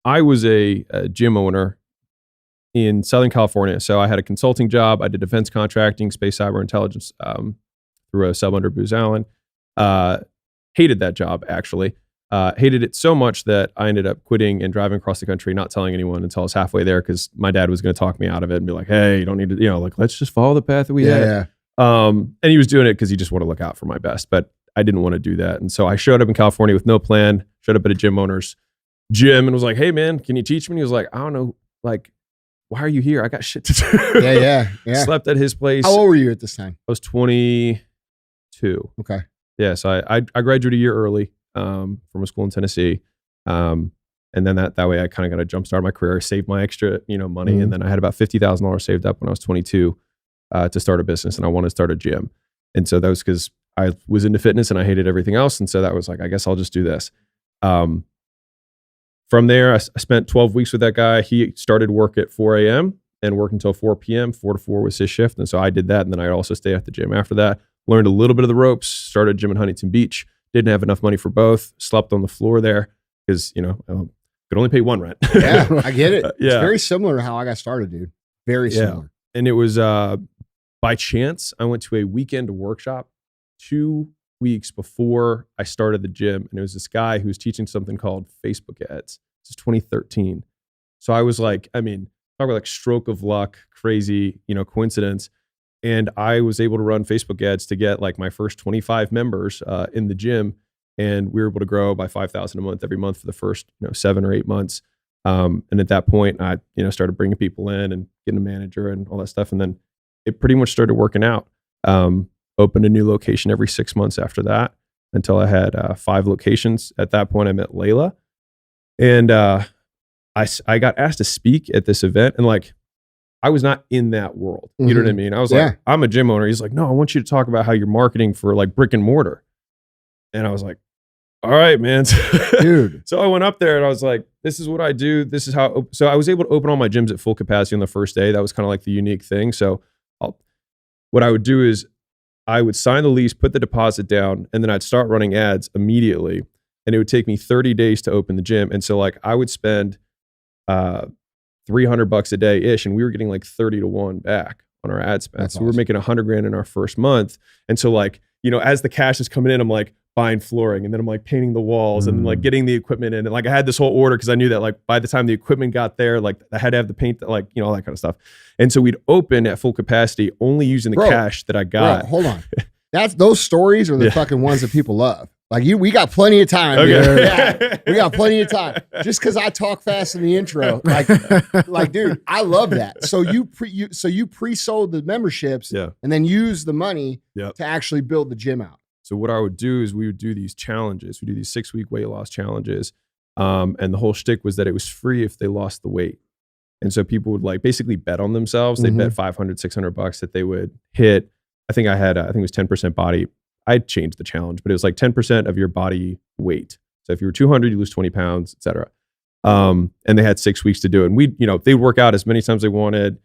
I was a gym owner in Southern California. So I had a consulting job. I did defense contracting, space cyber intelligence through a sub under Booz Allen. Hated that job, actually. Hated it so much that I ended up quitting and driving across the country, not telling anyone until I was halfway there because my dad was going to talk me out of it and be like, hey, you don't need to, like, let's just follow the path that we had. Yeah. And he was doing it because he just wanted to look out for my best. But I didn't want to do that. And so I showed up in California with no plan, showed up at a gym owner's gym and was like, hey, man, can you teach me? And he was like, I don't know, like, why are you here? I got shit to do. Yeah. Slept at his place. How old were you at this time? I was 22. Okay. Yeah, so I graduated a year early from a school in Tennessee. And then that way I kind of got a jump start on my career, saved my extra, money. Mm-hmm. And then I had about $50,000 saved up when I was 22 to start a business, and I wanted to start a gym. And so that was because I was into fitness and I hated everything else. And so that was like, I guess I'll just do this. From there, I spent 12 weeks with that guy. He started work at 4 a.m. and worked until 4 p.m. 4 to 4 was his shift. And so I did that. And then I also stayed at the gym after that. Learned a little bit of the ropes, started a gym in Huntington Beach. Didn't have enough money for both. Slept on the floor there because, could only pay one rent. Yeah, I get it. Yeah. It's very similar to how I got started, dude. Very similar. And it was by chance, I went to a weekend workshop 2 weeks before I started the gym. And it was this guy who was teaching something called Facebook ads. This is 2013. So I was like, talk about like stroke of luck, crazy, coincidence. And I was able to run Facebook ads to get like my first 25 members in the gym. And we were able to grow by 5,000 a month every month for the first 7 or 8 months. And at that point, I started bringing people in and getting a manager and all that stuff. And then it pretty much started working out. Opened a new location every 6 months after that until I had 5 locations. At that point, I met Layla. And I got asked to speak at this event. And like, I was not in that world. You know what I mean? I was like, I'm a gym owner. He's like, no, I want you to talk about how you're marketing for like brick and mortar. And I was like, all right, man. Dude. So I went up there and I was like, this is what I do. This is how. So I was able to open all my gyms at full capacity on the first day. That was kind of like the unique thing. So what I would do is I would sign the lease, put the deposit down, and then I'd start running ads immediately. And it would take me 30 days to open the gym. And so like I would spend $300 a day ish, and we were getting like 30 to 1 back on our ad spend. That's so we were making $100,000 in our first month. And so like, as the cash is coming in, I'm like buying flooring, and then I'm like painting the walls and like getting the equipment in. And like I had this whole order because I knew that like by the time the equipment got there, like I had to have the paint, like, all that kind of stuff. And so we'd open at full capacity, only using the cash that I got. Bro, hold on. Those stories are the fucking ones that people love. Like we got plenty of time. Okay. Dude. Yeah, we got plenty of time. Just because I talk fast in the intro, like, dude, I love that. So you pre-sold the memberships, and then use the money to actually build the gym out. So what I would do is we would do these challenges. We do these 6-week weight loss challenges, and the whole shtick was that it was free if they lost the weight. And so people would like basically bet on themselves. They'd bet $500, $600 that they would hit. I think it was 10% body. I changed the challenge, but it was like 10% of your body weight. So if you were 200, you lose 20 pounds, et cetera. And they had 6 weeks to do it. And they'd work out as many times as they wanted.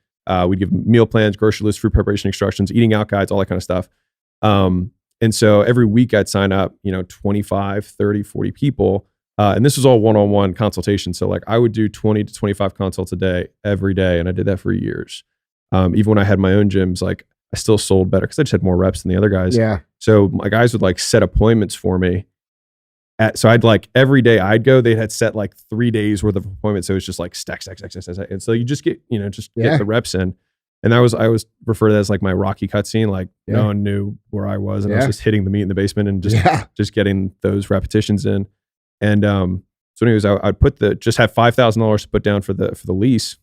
We'd give them meal plans, grocery lists, food preparation instructions, eating out guides, all that kind of stuff. And so every week I'd sign up, 25, 30, 40 people. And this was all one-on-one consultation. So like I would do 20 to 25 consults a day, every day. And I did that for years. Even when I had my own gyms, like I still sold better because I just had more reps than the other guys. Yeah. So my guys would like set appointments for me. So I'd like every day I'd go, they had set like 3 days worth of appointments. So it was just like stack. And so you just get, get the reps in. And I always refer to that as like my Rocky cutscene. Like no one knew where I was, and I was just hitting the meat in the basement and just getting those repetitions in. And so anyways, I'd just have $5,000 to put down for the lease,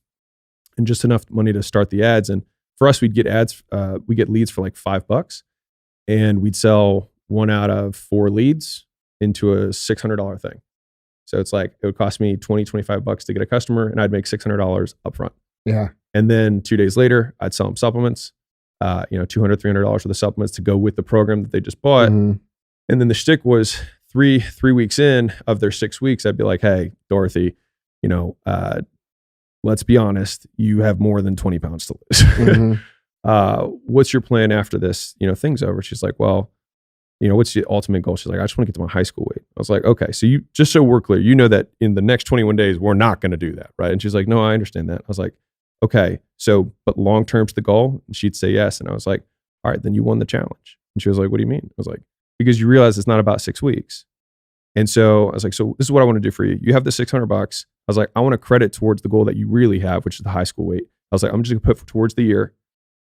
and just enough money to start the ads. And for us, we'd get ads, we get leads for like $5, and we'd sell 1 out of 4 leads into a $600 thing. So it's like, it would cost me $20, $25 to get a customer, and I'd make $600 upfront. Yeah. And then 2 days later, I'd sell them supplements, $200, $300 worth of supplements to go with the program that they just bought. And then the shtick was three weeks in of their 6 weeks, I'd be like, hey, Dorothy, let's be honest, you have more than 20 pounds to lose. What's your plan after this, thing's over? She's like, well, what's the ultimate goal? She's like, I just want to get to my high school weight. I was like, okay, so just so we're clear, that in the next 21 days, we're not going to do that, right? And she's like, no, I understand that. I was like, okay, so, but long-term's the goal? And she'd say yes. And I was like, all right, then you won the challenge. And she was like, what do you mean? I was like, because you realize it's not about 6 weeks. And so I was like, so this is what I want to do for you. You have the $600. I was like, I want to credit towards the goal that you really have, which is the high school weight. I was like, I'm just going to put towards the year.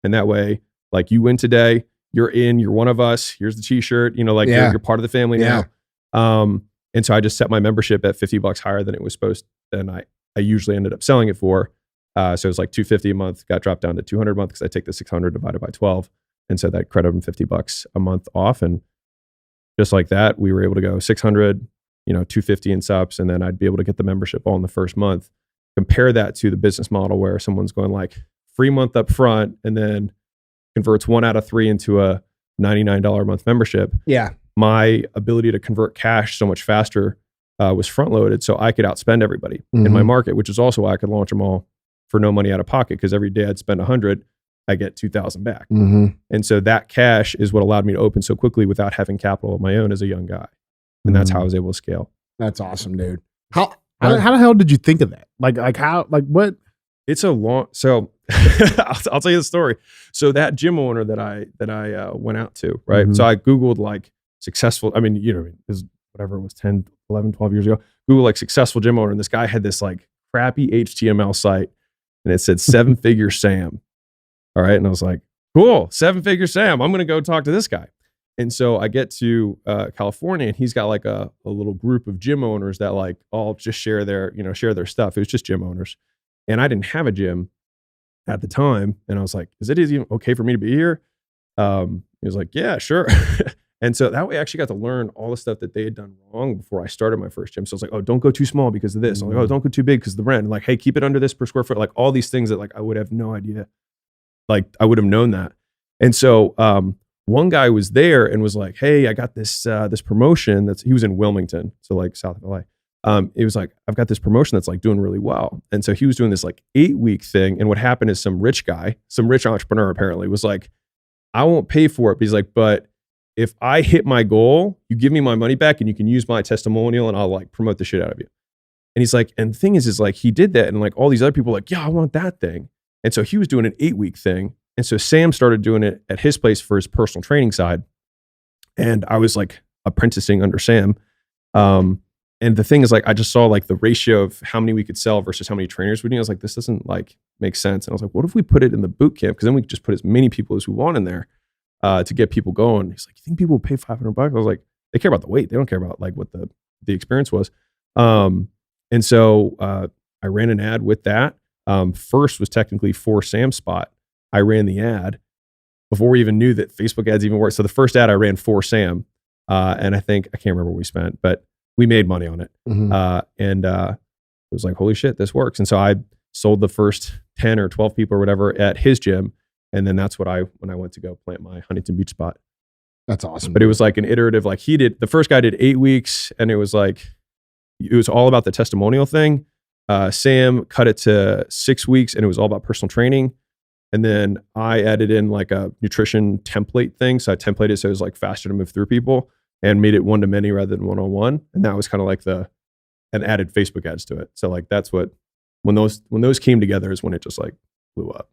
And that way, like, you win today, you're one of us. Here's the t-shirt, you're part of the family now. And so I just set my membership at $50 higher than it was supposed to. And I usually ended up selling it for. So it was like $250 a month, got dropped down to $200 a month because I take the 600 divided by 12. And so that credited them $50 a month off. And just like that, we were able to go 600, $250 in subs. And then I'd be able to get the membership all in the first month. Compare that to the business model where someone's going like free month up front and then converts 1 out of 3 into a $99 a month membership. Yeah. My ability to convert cash so much faster was front loaded, so I could outspend everybody in my market, which is also why I could launch them all for no money out of pocket, because every day I'd spend 100, I get 2,000 back. And so that cash is what allowed me to open so quickly without having capital of my own as a young guy. And that's how I was able to scale. That's awesome, dude. How the hell did you think of that? What? It's a long, so I'll tell you the story. So that gym owner that I went out to, right? So I Googled like successful, this whatever it was 10, 11, 12 years ago, Google like successful gym owner. And this guy had this like crappy HTML site and it said 7-figure Sam. All right. And I was like, cool, 7-figure Sam. I'm going to go talk to this guy. And so I get to California and he's got like a little group of gym owners that like all just share their stuff. It was just gym owners. And I didn't have a gym at the time. And I was like, is it even okay for me to be here? He was like, yeah, sure. And so that way I actually got to learn all the stuff that they had done wrong before I started my first gym. So I was like, oh, don't go too small because of this. I'm like, oh, don't go too big because of the rent. And like, hey, keep it under this per square foot. Like all these things that like I would have no idea. Like I would have known that. And so one guy was there and was like, hey, I got this promotion he was in Wilmington, so like south of LA. It was like, I've got this promotion that's like doing really well. And so he was doing this like 8-week thing. And what happened is some rich entrepreneur apparently was like, I won't pay for it. But he's like, but if I hit my goal, you give me my money back and you can use my testimonial and I'll like promote the shit out of you. And he's like, and the thing is like, he did that. And like all these other people were like, yeah, I want that thing. And so he was doing an 8-week thing. And so Sam started doing it at his place for his personal training side. And I was like apprenticing under Sam. And the thing is like, I just saw like the ratio of how many we could sell versus how many trainers we need. I was like, this doesn't like make sense. And I was like, what if we put it in the boot camp? Because then we could just put as many people as we want in there to get people going. He's like, you think people will pay $500? I was like, they care about the weight. They don't care about like what the experience was. And so I ran an ad with that. First was technically for Sam's spot. I ran the ad before we even knew that Facebook ads even worked. So the first ad I ran for Sam. And I can't remember what we spent, but we made money on it. And it was like, holy shit, this works. And so I sold the first 10 or 12 people or whatever at his gym. And then that's when I went to go plant my Huntington Beach spot. That's awesome. But it was like an iterative, like the first guy did 8 weeks and it was all about the testimonial thing. Sam cut it to 6 weeks and it was all about personal training. And then I added in like a nutrition template thing. So I templated so it was like faster to move through people and made it one-to-many rather than one-on-one. And that was kind of like and added Facebook ads to it. So like, that's when those came together is when it just like blew up.